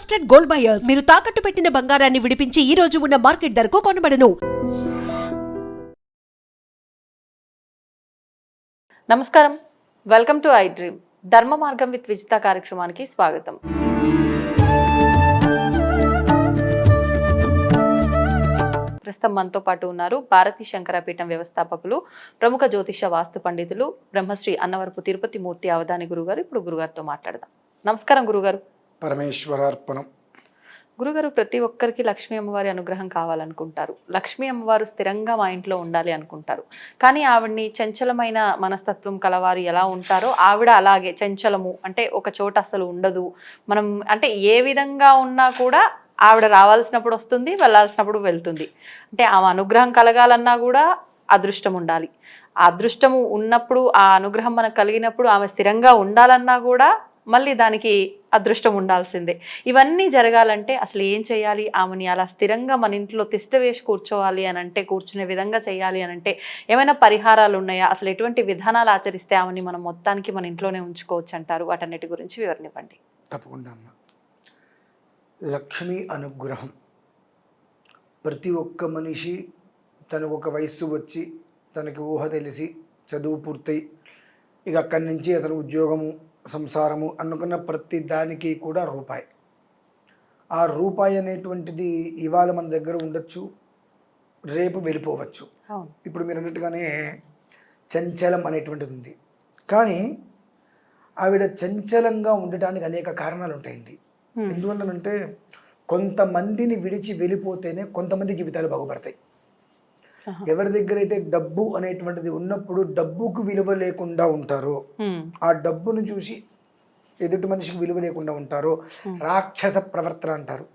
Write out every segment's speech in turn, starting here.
Trusted gold buyers మీరు తాకట్టు పెట్టిన బంగారాన్ని విడిపించి ఈ రోజు ఉన్న మార్కెట్ ధరకు కొనబడను. నమస్కారం, వెల్కమ్ టు ఐ డ్రీమ్. ధర్మ మార్గం విత్ విజిత కార్యక్రమానికి స్వాగతం. ప్రస్తుతం మనతో పాటు ఉన్నారు భారతీ శంకరపీఠం వ్యవస్థాపకులు, ప్రముఖ జ్యోతిష వాస్తు పండితులు, బ్రహ్మశ్రీ అన్నవరపు తిరుపతి మూర్తి అవధాని గురుగారు. ఇప్పుడు గురుగారితో మాట్లాడదాం. నమస్కారం గురుగారు. పరమేశ్వరార్పణం. గురుగారు, ప్రతి ఒక్కరికి లక్ష్మీ అమ్మవారి అనుగ్రహం కావాలనుకుంటారు. లక్ష్మీ అమ్మవారు స్థిరంగా మా ఇంట్లో ఉండాలి అనుకుంటారు. కానీ ఆవిడ్ని చంచలమైన మనస్తత్వం కలవారు ఎలా ఉంటారో ఆవిడ అలాగే చంచలము, అంటే ఒక చోట అసలు ఉండదు. మనం అంటే ఏ విధంగా ఉన్నా కూడా ఆవిడ రావాల్సినప్పుడు వస్తుంది, వెళ్ళాల్సినప్పుడు వెళ్తుంది. అంటే ఆమె అనుగ్రహం కలగాలన్నా కూడా అదృష్టం ఉండాలి. ఆ అదృష్టము ఉన్నప్పుడు, ఆ అనుగ్రహం మనకు కలిగినప్పుడు ఆమె స్థిరంగా ఉండాలన్నా కూడా మళ్ళీ దానికి అదృష్టం ఉండాల్సిందే. ఇవన్నీ జరగాలంటే అసలు ఏం చేయాలి? ఆమెని అలా స్థిరంగా మన ఇంట్లో తిష్ట వేసి కూర్చోవాలి అని అంటే, కూర్చునే విధంగా చేయాలి అని అంటే ఏమైనా పరిహారాలు ఉన్నాయా? అసలు ఎటువంటి విధానాలు ఆచరిస్తే ఆమెని మనం మొత్తానికి మన ఇంట్లోనే ఉంచుకోవచ్చు అంటారు? వాటన్నిటి గురించి వివరణ ఇవ్వండి. తప్పకుండా అమ్మ. లక్ష్మీ అనుగ్రహం ప్రతి ఒక్క మనిషి తనకు ఒక వయస్సు వచ్చి, తనకి ఊహ తెలిసి, చదువు పూర్తయి, ఇక అక్కడి నుంచి అతను ఉద్యోగము, సంసారము అనుకున్న ప్రతి దానికి కూడా రూపాయి. ఆ రూపాయి అనేటువంటిది ఇవాళ మన దగ్గర ఉండొచ్చు, రేపు వెళ్ళిపోవచ్చు. ఇప్పుడు మీరు అన్నట్టుగానే చంచలం అనేటువంటిది ఉంది. కానీ ఆవిడ చంచలంగా ఉండటానికి అనేక కారణాలు ఉంటాయండి. ఎందువల్లనంటే కొంతమందిని విడిచి వెళ్ళిపోతేనే కొంతమంది జీవితాలు బాగుపడతాయి. ఎవరి దగ్గర అయితే డబ్బు అనేటువంటిది ఉన్నప్పుడు డబ్బుకు విలువ లేకుండా ఉంటారో, ఆ డబ్బును చూసి ఎదుటి మనిషికి విలువ లేకుండా ఉంటారో రాక్షస ప్రవర్తన అంటారు.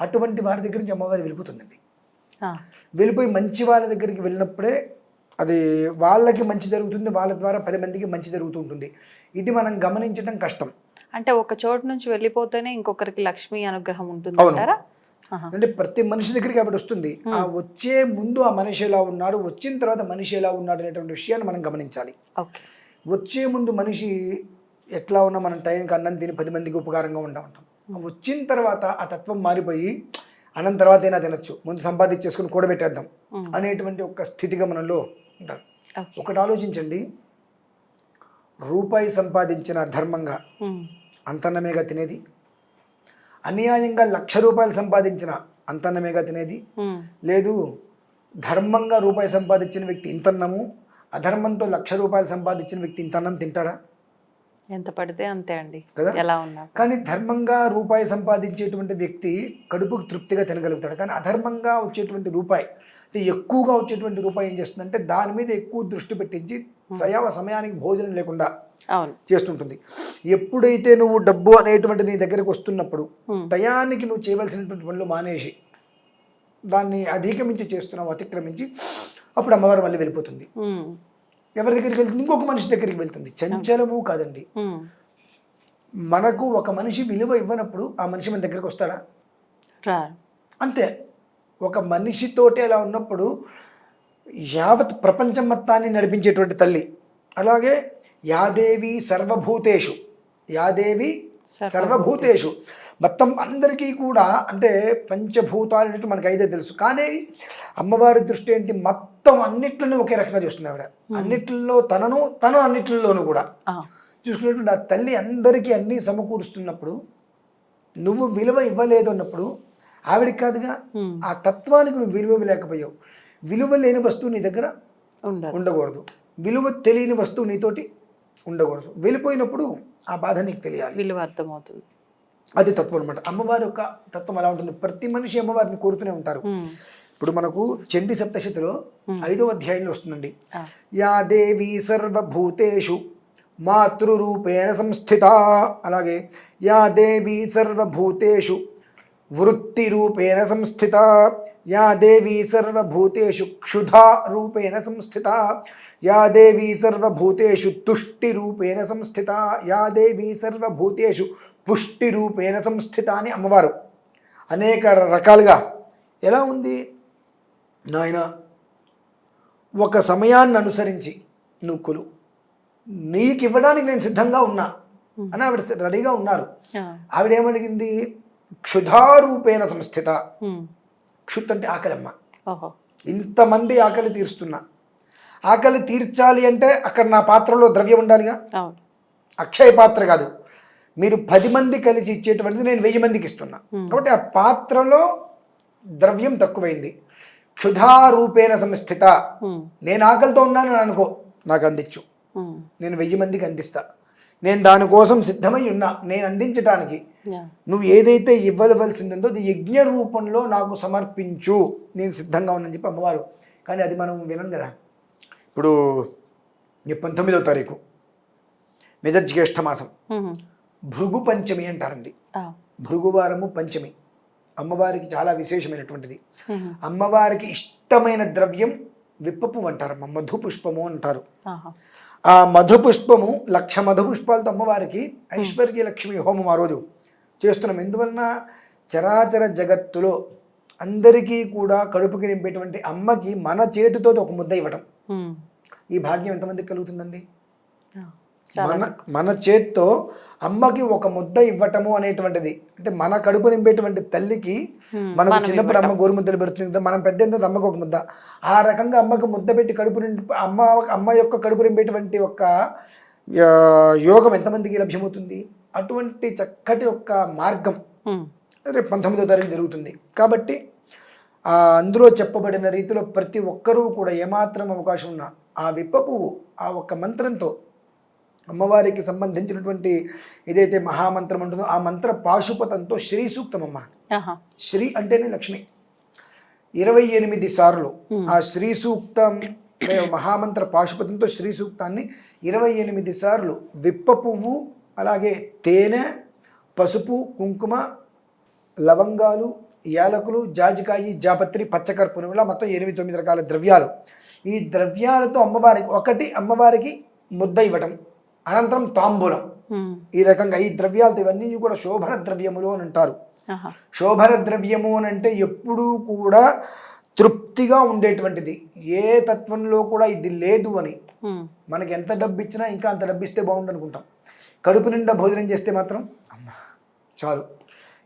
అటువంటి వారి దగ్గర నుంచి అమ్మవారి వెళ్ళిపోతుందండి. వెళ్ళిపోయి మంచి వాళ్ళ దగ్గరికి వెళ్ళినప్పుడే అది వాళ్ళకి మంచి జరుగుతుంది, వాళ్ళ ద్వారా 10 మందికి మంచి జరుగుతూ ఉంటుంది. ఇది మనం గమనించడం కష్టం. అంటే ఒక చోటు నుంచి వెళ్ళిపోతేనే ఇంకొకరికి లక్ష్మీ అనుగ్రహం ఉంటుంది అంటారా? అంటే ప్రతి మనిషి దగ్గరికి ఆవిడ వస్తుంది. ఆ వచ్చే ముందు ఆ మనిషి ఎలా ఉన్నాడు, వచ్చిన తర్వాత మనిషి ఎలా ఉన్నాడు అనేటువంటి విషయాన్ని మనం గమనించాలి. వచ్చే ముందు మనిషి ఎట్లా ఉన్నా మనం టైంకి అన్నం తిని 10 మందికి ఉపకారంగా ఉంటాం. వచ్చిన తర్వాత ఆ తత్వం మారిపోయి అన్నం తర్వాత అయినా తినచ్చు, ముందు సంపాదించేసుకుని కూడబెట్టేద్దాం అనేటువంటి ఒక స్థితిగా మనలో ఉంటారు. ఒకటి ఆలోచించండి, రూపాయి సంపాదించిన ధర్మంగా అంతన్నమేగా తినేది, అన్యాయంగా 1,00,000 రూపాయలు సంపాదించిన అంతన్నమేగా తినేది. లేదు, ధర్మంగా రూపాయి సంపాదించిన వ్యక్తి ఇంతన్నము, అధర్మంతో 1,00,000 రూపాయలు సంపాదించిన వ్యక్తి ఇంతన్నం తింటాడా? ఎంత పడితే అంతే అండి కదా. ఎలా ఉన్నా కానీ ధర్మంగా రూపాయి సంపాదించేటువంటి వ్యక్తి కడుపుకు తృప్తిగా తినగలుగుతాడు. కానీ అధర్మంగా వచ్చేటువంటి రూపాయి, అంటే ఎక్కువగా వచ్చేటువంటి రూపాయి ఏం చేస్తుందంటే దాని మీద ఎక్కువ దృష్టి పెట్టించి సమయానికి భోజనం లేకుండా చేస్తుంటుంది. ఎప్పుడైతే నువ్వు డబ్బు అనేటువంటి నీ దగ్గరకు వస్తున్నప్పుడు టయానికి నువ్వు చేయవలసినటువంటి పనులు మానేసి దాన్ని అధిగమించి చేస్తున్నావు, అతిక్రమించి, అప్పుడు అమ్మవారు మళ్ళీ వెళ్ళిపోతుంది. ఎవరి దగ్గరికి వెళ్తుంది? ఇంకొక మనిషి దగ్గరికి వెళ్తుంది. చంచలము కాదండి. మనకు ఒక మనిషి విలువ ఇవ్వనప్పుడు ఆ మనిషి మన దగ్గరికి వస్తాడా? అంతే. ఒక మనిషితోటి అలా ఉన్నప్పుడు యావత్ ప్రపంచం మొత్తాన్ని నడిపించేటువంటి తల్లి. అలాగే యాదేవి సర్వభూతేషు, యాదేవి సర్వభూతేషు, మొత్తం అందరికీ కూడా, అంటే పంచభూతాలు అంటే మనకు అయితే తెలుసు. కానీ అమ్మవారి దృష్టి ఏంటి? మొత్తం అన్నిట్లోనూ ఒకే రకంగా చూస్తుంది ఆవిడ. అన్నిట్లలో తను అన్నిట్లలోనూ కూడా చూసుకునేటువంటి ఆ తల్లి అందరికీ అన్నీ సమకూరుస్తున్నప్పుడు నువ్వు విలువ ఇవ్వలేదు అన్నప్పుడు ఆవిడికి కాదుగా, ఆ తత్వానికి నువ్వు విలువ లేకపోయావు. విలువ లేని వస్తువు నీ దగ్గర ఉండకూడదు, విలువ తెలియని వస్తువు నీతోటి ఉండకూడదు. వెళ్ళిపోయినప్పుడు ఆ బాధ నీకు తెలియాలి, విలువ అర్థమవుతుంది. అది తత్వం అనమాట. అమ్మవారి యొక్క తత్వం అలా ఉంటుంది. ప్రతి మనిషి అమ్మవారిని కోరుతూనే ఉంటారు. ఇప్పుడు మనకు చండీ సప్తశతిలో 5వ అధ్యాయంలో వస్తుందండి, యా దేవి సర్వభూతేషు మాతృరూపేణ సంస్థిత. అలాగే యా దేవి సర్వభూతేషు వృత్తి రూపేణ సంస్థిత, యా దేవి సర్వభూతేషు క్షుధా రూపేణ సంస్థిత, యా దేవి సర్వభూతేషు తుష్టి రూపేణ సంస్థిత, యా దేవి సర్వభూతేషు పుష్టి రూపేణ సంస్థిత అని అమ్మవారు అనేక రకాలుగా ఎలా ఉంది. నాయన, ఒక సమయాన్ని అనుసరించి నువ్వు నీకు ఇవ్వడానికి నేను సిద్ధంగా ఉన్నా అని ఆవిడ రెడీగా ఉన్నారు. ఆవిడ ఏమడిగింది? క్షుధారూపేణ సంస్థిత. ఉమ్. క్షుత్ అంటే ఆకలమ్మ. ఓహో. ఇంతమంది ఆకలి తీరుస్తున్నా, ఆకలి తీర్చాలి అంటే అక్కడ నా పాత్రలో ద్రవ్యం ఉండాలిగా. అవును. అక్షయ పాత్ర కాదు, మీరు 10 మంది కలిసి ఇచ్చేటువంటిది నేను 1000 మందికి ఇస్తున్నా. కాబట్టి ఆ పాత్రలో ద్రవ్యం తక్కువైంది. క్షుధారూపేణ సంస్థిత. నేను ఆకలితో ఉన్నాను అనుకో, నాకు అందించు, నేను 1000 మందికి అందిస్తా, నేను దానికోసం సిద్ధమై ఉన్నా, నేను అందించడానికి నువ్వు ఏదైతే ఇవ్వవలసిందో అది యజ్ఞ రూపంలో నాకు సమర్పించు, నేను సిద్ధంగా ఉన్నానని చెప్పి అమ్మవారు. కానీ అది మనం వినం కదా. ఇప్పుడు 19వ తారీఖు మిథజ్యేష్ఠ మాసం, భృగు పంచమి అంటారండి. భృగువారము పంచమి అమ్మవారికి చాలా విశేషమైనటువంటిది. అమ్మవారికి ఇష్టమైన ద్రవ్యం విప్పపు అంటారమ్మ, మధు పుష్పము అంటారు. ఆ మధు పుష్పము 1,00,000 మధు పుష్పాలతో అమ్మవారికి ఐశ్వర్య లక్ష్మి హోమం ఆ రోజు చేస్తున్నాం. ఎందువలన చరాచర జగత్తులో అందరికీ కూడా కడుపుకి నింపేటువంటి అమ్మకి మన చేతితో ఒక ముద్ద ఇవ్వటం, ఈ భాగ్యం ఎంతమందికి కలుగుతుందండి? మన చేత్తో అమ్మకి ఒక ముద్ద ఇవ్వటము అనేటువంటిది, అంటే మన కడుపు నింపేటువంటి తల్లికి మనకు చిన్నప్పుడు అమ్మ గోరుముద్దలు పెడుతుంది కదా, మనం పెద్ద ఎంత అమ్మకి ఒక ముద్ద, ఆ రకంగా అమ్మకి ముద్ద పెట్టి కడుపు నింపి అమ్మ యొక్క కడుపు నింపేటువంటి ఒక యోగం ఎంతమందికి లభ్యమవుతుంది? అటువంటి చక్కటి ఒక మార్గం రేపు 19వ తారీఖు జరుగుతుంది. కాబట్టి అందులో చెప్పబడిన రీతిలో ప్రతి ఒక్కరూ కూడా ఏమాత్రం అవకాశం ఉన్నా ఆ విప్ప పువ్వు ఆ ఒక్క మంత్రంతో అమ్మవారికి సంబంధించినటువంటి ఏదైతే మహామంత్రం ఉంటుందో ఆ మంత్ర పాశుపతంతో శ్రీ సూక్తం అమ్మ, శ్రీ అంటేనే లక్ష్మి, 28 సార్లు ఆ శ్రీ సూక్తం మహామంత్ర పాశుపతంతో శ్రీ సూక్తాన్ని 28 సార్లు విప్ప పువ్వు, అలాగే తేనె, పసుపు, కుంకుమ, లవంగాలు, యాలకులు, జాజికాయి, జాపత్రి, పచ్చకర్పూరం, ఇలా మొత్తం 8-9 రకాల ద్రవ్యాలు. ఈ ద్రవ్యాలతో అమ్మవారికి ముద్ద ఇవ్వటం, అనంతరం తాంబూలం, ఈ రకంగా ఈ ద్రవ్యాలతో ఇవన్నీ కూడా శోభన ద్రవ్యములు అని అంటారు. శోభన ద్రవ్యము అని అంటే ఎప్పుడూ కూడా తృప్తిగా ఉండేటువంటిది, ఏ తత్వంలో కూడా ఇది లేదు అని. మనకి ఎంత డబ్బు ఇచ్చినా ఇంకా అంత డబ్బు ఇస్తే బాగుండు అనుకుంటాం, కడుపు నిండా భోజనం చేస్తే మాత్రం అమ్మ చాలు.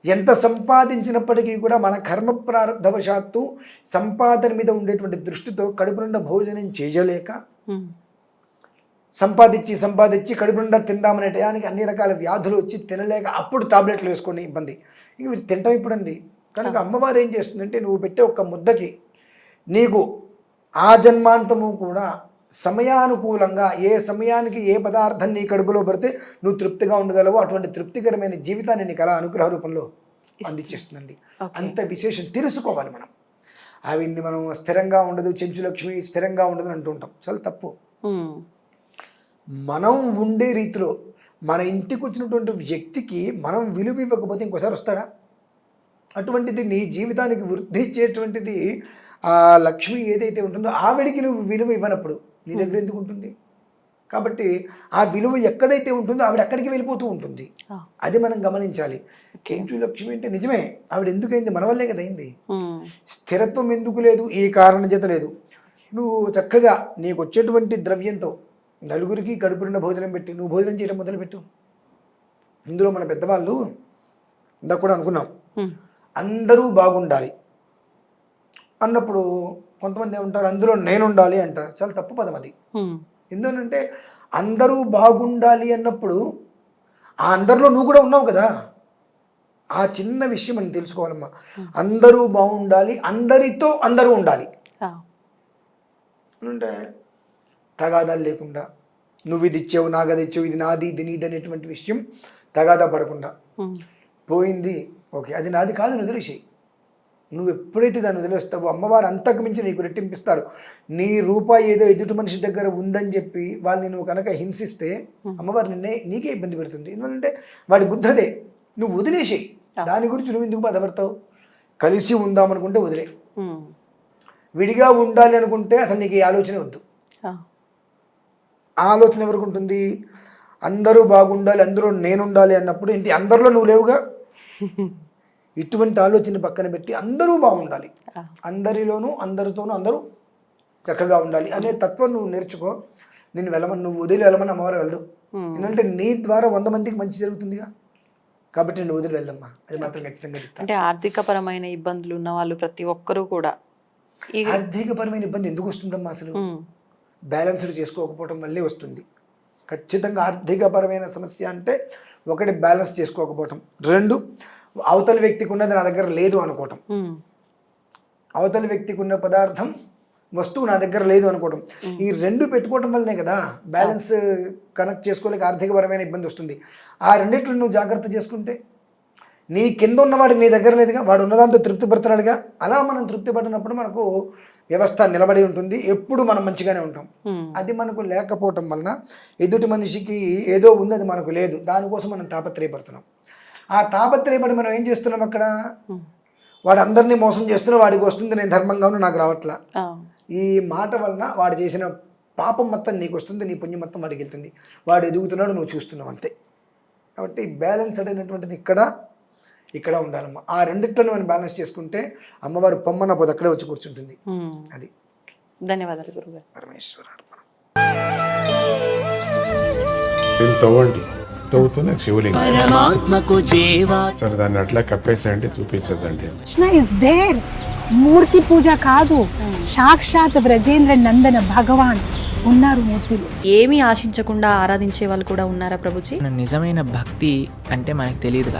ఎంత సంపాదించినప్పటికీ కూడా మన కర్మ ప్రారంధవశాత్తు సంపాదన మీద ఉండేటువంటి దృష్టితో కడుపు నిండా భోజనం చేయలేక సంపాదించి కడుపు నిండా తిందామనే టయానికి అన్ని రకాల వ్యాధులు వచ్చి తినలేక అప్పుడు టాబ్లెట్లు వేసుకొని ఇబ్బంది. ఇక మీరు తింటాం ఇప్పుడండి. కనుక అమ్మవారు ఏం చేస్తుందంటే నువ్వు పెట్టే ఒక్క ముద్దకి నీకు ఆ జన్మాంతము కూడా సమయానుకూలంగా ఏ సమయానికి ఏ పదార్థం నీ కడుపులో పడితే నువ్వు తృప్తిగా ఉండగలవో అటువంటి తృప్తికరమైన జీవితాన్ని నీకు అలా అనుగ్రహ రూపంలో అందించేస్తుందండి. అంత విశేషం తెలుసుకోవాలి మనం. అవిన్ని మనం స్థిరంగా ఉండదు, చెంచులక్ష్మి స్థిరంగా ఉండదు అంటూ ఉంటాం, చాలా తప్పు. మనం ఉండే రీతిలో మన ఇంటికి వచ్చినటువంటి వ్యక్తికి మనం విలువ ఇవ్వకపోతే ఇంకోసారి వస్తాడా? అటువంటిది నీ జీవితానికి వృద్ధి ఇచ్చేటువంటిది ఆ లక్ష్మి ఏదైతే ఉంటుందో ఆవిడికి నువ్వు విలువ ఇవ్వనప్పుడు నీ దగ్గర ఎందుకు ఉంటుంది? కాబట్టి ఆ విలువ ఎక్కడైతే ఉంటుందో ఆవిడ అక్కడికి వెళ్ళిపోతూ ఉంటుంది. అది మనం గమనించాలి. చెంచు లక్ష్మి అంటే నిజమే, ఆవిడ ఎందుకైంది? మన వల్లే కదా అయింది. స్థిరత్వం ఎందుకు లేదు? ఈ కారణం చేత లేదు. నువ్వు చక్కగా నీకు వచ్చేటువంటి ద్రవ్యంతో నలుగురికి కడుపు నిండా భోజనం పెట్టి నువ్వు భోజనం చేయడం మొదలుపెట్టు. ఇందులో మన పెద్దవాళ్ళు ఇందాక కూడా అనుకున్నాం, అందరూ బాగుండాలి అన్నప్పుడు కొంతమంది ఏమంటారు, అందులో నేను ఉండాలి అంటారు. చాలా తప్పు పదం అది. ఎందుకంటే అందరూ బాగుండాలి అన్నప్పుడు ఆ అందరిలో నువ్వు కూడా ఉన్నావు కదా. ఆ చిన్న విషయం మనం తెలుసుకోవాలమ్మా. అందరూ బాగుండాలి, అందరితో అందరూ ఉండాలి అంటే తగాదాలు లేకుండా, నువ్వు ఇది ఇచ్చావు నాకు అది ఇచ్చావు, ఇది నాది ఇది నీది అనేటువంటి విషయం తగాదా పడకుండా, పోయింది ఓకే అది నాది కాదు అని వదిలేసేయి. నువ్వు ఎప్పుడైతే దాన్ని వదిలేస్తావో అమ్మవారు అంతకు మించి నీకు రెట్టింపిస్తారు. నీ రూపాయి ఏదో ఎదుటి మనిషి దగ్గర ఉందని చెప్పి వాళ్ళని నువ్వు కనుక హింసిస్తే అమ్మవారు నీకే ఇబ్బంది పెడుతుంది. ఎందుకంటే వాడి బుద్ధదే, నువ్వు వదిలేసేయి. దాని గురించి నువ్వు ఎందుకు బాధపడతావు? కలిసి ఉందామనుకుంటే వదిలే, విడిగా ఉండాలి అనుకుంటే అసలు నీకు ఈ ఆలోచన వద్దు. ఆలోచన ఎవరికి ఉంటుంది? అందరూ బాగుండాలి, అందరూ నేనుండాలి అన్నప్పుడు ఏంటి, అందరిలో నువ్వు లేవుగా. ఇటువంటి ఆలోచన పక్కన పెట్టి అందరూ బాగుండాలి, అందరిలోనూ అందరితోనూ అందరూ చక్కగా ఉండాలి అనే తత్వం నువ్వు నేర్చుకో. నేను నువ్వు వదిలి వెళ్ళమని అమ్మవారు వెళ్దు. ఎందుకంటే నీ ద్వారా 100 మందికి మంచి జరుగుతుందిగా. కాబట్టి నువ్వు వదిలి వెళ్దమ్మా, అది మాత్రం ఖచ్చితంగా చెప్తాను. అంటే ఆర్థికపరమైన ఇబ్బందులు ఉన్న వాళ్ళు ప్రతి ఒక్కరూ కూడా ఈ ఆర్థికపరమైన ఇబ్బంది ఎందుకు వస్తుందమ్మా అసలు? ఉమ్, బ్యాలెన్స్డ్ చేసుకోకపోవడం వల్లే వస్తుంది. ఖచ్చితంగా ఆర్థికపరమైన సమస్య అంటే ఒకటి బ్యాలెన్స్ చేసుకోకపోవటం, రెండు అవతల వ్యక్తికి ఉన్నది నా దగ్గర లేదు అనుకోవటం, ఉమ్, అవతల వ్యక్తికి ఉన్న పదార్థం వస్తువు నా దగ్గర లేదు అనుకోవటం. ఈ రెండు పెట్టుకోవటం వల్లనే కదా బ్యాలెన్స్ కనెక్ట్ చేసుకోలేక ఆర్థికపరమైన ఇబ్బంది వస్తుంది. ఆ రెండిట్లు నువ్వు జాగ్రత్త చేసుకుంటే నీ కింద ఉన్నవాడికి నీ దగ్గర లేదుగా, వాడు ఉన్నదాంతో తృప్తి పడుతున్నాడుగా. అలా మనం తృప్తి పడినప్పుడు మనకు వ్యవస్థ నిలబడి ఉంటుంది, ఎప్పుడు మనం మంచిగానే ఉంటాం. ఉమ్, అది మనకు లేకపోవటం వలన ఎదుటి మనిషికి ఏదో ఉంది, అది మనకు లేదు, దానికోసం మనం తాపత్రయపడుతున్నాం. ఆ తాపత్రయపడి మనం ఏం చేస్తున్నాం అక్కడ, ఉమ్, వాడు అందరినీ మోసం చేస్తున్నా, వాడికి వస్తుంది, నేను ధర్మంగాను నాకు రావట్లా. ఆ, ఈ మాట వలన వాడు చేసిన పాపం మొత్తం నీకు వస్తుంది, నీ పుణ్యం మొత్తం వాడికి వెళ్తుంది. వాడు ఎదుగుతున్నాడు, నువ్వు చూస్తున్నావు అంతే. కాబట్టి బ్యాలెన్స్ అనేటువంటిది ఇక్కడ ఉండాలమ్మా. ఆ రెండిట్లను మనం బ్యాలెన్స్ చేసుకుంటే అమ్మవారు పొమ్మన్న పోదు అక్కడే వచ్చి కూర్చుంటుంది. ఉమ్. అది ధన్యవాదాలు గురుగారు. పరమేశ్వర అర్పణ. దీన్ని తవ్వండి, తవ్వుతూనే శివలింగం. పరమాత్మకు జీవా సరే దాన్ని అట్లా కప్పేసేయండి, చూపించదండి. Krishna is there. మూర్తి పూజ కాదు, సాక్షాత్ బ్రజేంద్ర నందన భగవాన్ ఉన్నారు మూర్తిలో. ఏమీ ఆశించకుండా ఆరాధించే వాళ్ళు కూడా ఉన్నారా ప్రభుజీ? నిజమైన భక్తి అంటే మనకు తెలియదు.